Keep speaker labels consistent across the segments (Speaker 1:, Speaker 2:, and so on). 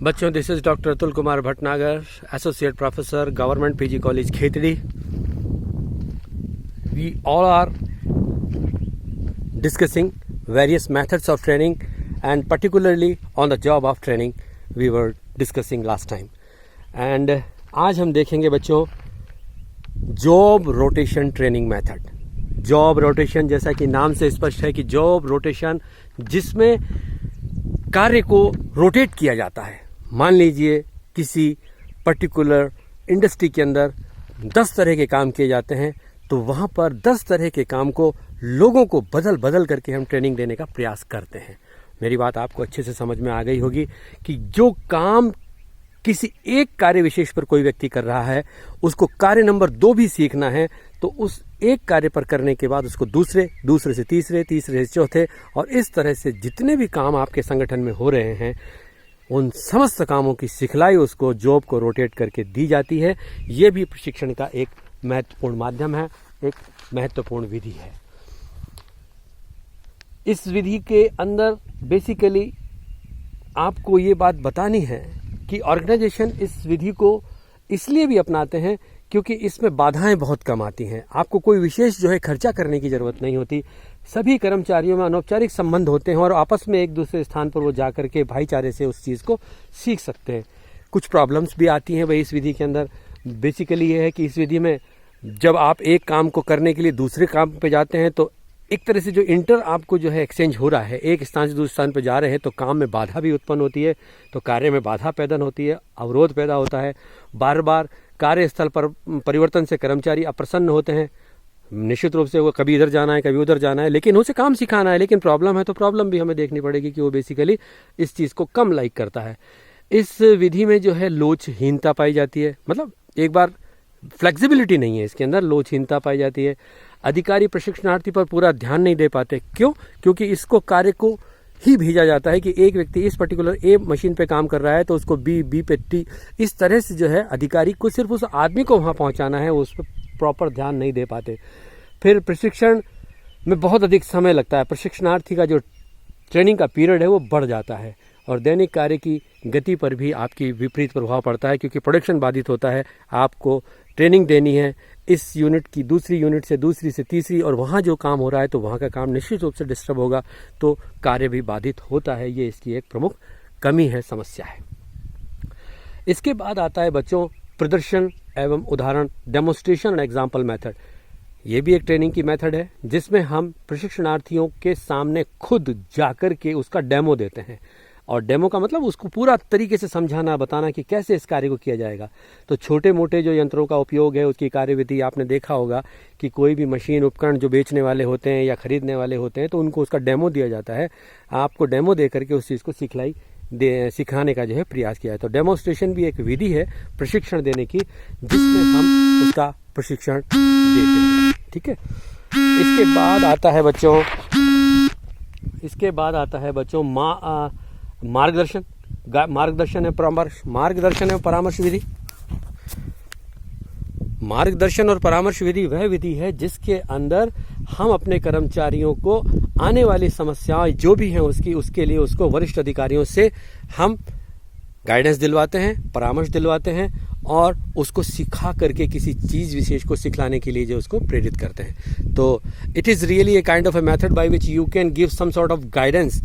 Speaker 1: बच्चों, this is doctor Atul Kumar Bhatnagar, associate professor, government PG college Khetri. We all are discussing various methods of training and particularly on the job of training we were discussing last time. And आज हम देखेंगे बच्चों job rotation training method. Job rotation जैसा कि नाम से स्पष्ट है कि जॉब रोटेशन जिसमें कार्य को रोटेट किया जाता है. मान लीजिए किसी पर्टिकुलर इंडस्ट्री के अंदर 10 तरह के काम किए जाते हैं, तो वहाँ पर 10 तरह के काम को लोगों को बदल बदल करके हम ट्रेनिंग देने का प्रयास करते हैं. मेरी बात आपको अच्छे से समझ में आ गई होगी कि जो काम किसी एक कार्य विशेष पर कोई व्यक्ति कर रहा है, उसको कार्य नंबर 2 भी सीखना है, तो उस एक कार्य पर करने के बाद उसको दूसरे से तीसरे से चौथे, और इस तरह से जितने भी काम आपके संगठन में हो रहे हैं उन समस्त कामों की सिखलाई उसको जॉब को रोटेट करके दी जाती है. ये भी प्रशिक्षण का एक महत्वपूर्ण माध्यम है, एक महत्वपूर्ण विधि है. इस विधि के अंदर बेसिकली आपको ये बात बतानी है कि ऑर्गेनाइजेशन इस विधि को इसलिए भी अपनाते हैं क्योंकि इसमें बाधाएं बहुत कम आती हैं. आपको कोई विशेष जो है खर्चा करने की जरूरत नहीं होती. सभी कर्मचारियों में अनौपचारिक संबंध होते हैं और आपस में एक दूसरे स्थान पर वो जाकर के भाईचारे से उस चीज़ को सीख सकते हैं. कुछ प्रॉब्लम्स भी आती हैं भाई इस विधि के अंदर. बेसिकली ये है कि इस विधि में जब आप एक काम को करने के लिए दूसरे काम पे जाते हैं, तो एक तरह से जो आपको जो है एक्सचेंज हो रहा है, एक स्थान से दूसरे स्थान पर जा रहे हैं, तो काम में बाधा भी उत्पन्न होती है, तो कार्य में बाधा पैदा होती है, अवरोध पैदा होता है. बार बार कार्यस्थल पर परिवर्तन से कर्मचारी अप्रसन्न होते हैं. निश्चित रूप से वो कभी इधर जाना है कभी उधर जाना है, लेकिन उसे काम सिखाना है, लेकिन प्रॉब्लम है तो प्रॉब्लम भी हमें देखनी पड़ेगी कि वो बेसिकली इस चीज़ को कम लाइक करता है. इस विधि में जो है लोचहीनता पाई जाती है. मतलब एक बार फ्लेक्सिबिलिटी नहीं है इसके अंदर, लोचहीनता पाई जाती है. अधिकारी प्रशिक्षणार्थी पर पूरा ध्यान नहीं दे पाते. क्यों? क्योंकि इसको कार्य को ही भेजा जाता है कि एक व्यक्ति इस पर्टिकुलर ए मशीन पे काम कर रहा है तो उसको बी पे टी, इस तरह से जो है अधिकारी को सिर्फ उस आदमी को वहाँ पहुँचाना है, उस पर प्रॉपर ध्यान नहीं दे पाते. फिर प्रशिक्षण में बहुत अधिक समय लगता है. प्रशिक्षणार्थी का जो ट्रेनिंग का पीरियड है वो बढ़ जाता है और दैनिक कार्य की गति पर भी आपकी विपरीत प्रभाव पड़ता है, क्योंकि प्रोडक्शन बाधित होता है. आपको ट्रेनिंग देनी है इस यूनिट की दूसरी यूनिट से, दूसरी से तीसरी, और वहाँ जो काम हो रहा है तो वहाँ का काम निश्चित रूप से डिस्टर्ब होगा, तो कार्य भी बाधित होता है. ये इसकी एक प्रमुख कमी है, समस्या है. इसके बाद आता है बच्चों प्रदर्शन एवं उदाहरण, डेमोन्स्ट्रेशन एंड एग्जाम्पल मेथड. ये भी एक ट्रेनिंग की मेथड है जिसमें हम प्रशिक्षणार्थियों के सामने खुद जाकर के उसका डेमो देते हैं. और डेमो का मतलब उसको पूरा तरीके से समझाना, बताना कि कैसे इस कार्य को किया जाएगा. तो छोटे मोटे जो यंत्रों का उपयोग है उसकी कार्यविधि आपने देखा होगा कि कोई भी मशीन उपकरण जो बेचने वाले होते हैं या खरीदने वाले होते हैं तो उनको उसका डेमो दिया जाता है. आपको डेमो दे करके उस चीज़ को सिखाने का जो है प्रयास किया है. तो डेमोन्स्ट्रेशन भी एक विधि है प्रशिक्षण देने की, जिसमें हम उसका प्रशिक्षण देते हैं. ठीक है. इसके बाद आता है बच्चों मार्गदर्शन एवं परामर्श विधि. मार्गदर्शन और परामर्श विधि वह विधि है जिसके अंदर हम अपने कर्मचारियों को आने वाली समस्याएं जो भी हैं उसके लिए उसको वरिष्ठ अधिकारियों से हम गाइडेंस दिलवाते हैं, परामर्श दिलवाते हैं और उसको सिखा करके किसी चीज़ विशेष को सिखलाने के लिए जो उसको प्रेरित करते हैं. तो it is really a kind of a method by which you can give some sort of guidance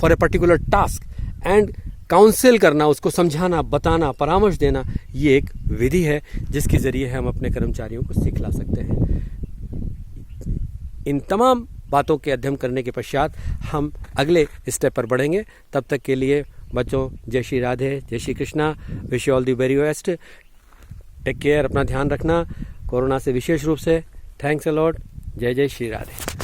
Speaker 1: for a particular task and counsel करना, उसको समझाना, बताना, परामर्श देना. ये एक विधि है जिसके जरिए हम अपने कर्मचारियों को सिखला सकते हैं. इन तमाम बातों के अध्ययन करने के पश्चात हम अगले स्टेप पर बढ़ेंगे. तब तक के लिए बच्चों जय श्री राधे, जय Shri Krishna. Wish you all the very best. Take care, अपना ध्यान रखना कोरोना से विशेष रूप से. Thanks a lot. जय जय श्री राधे.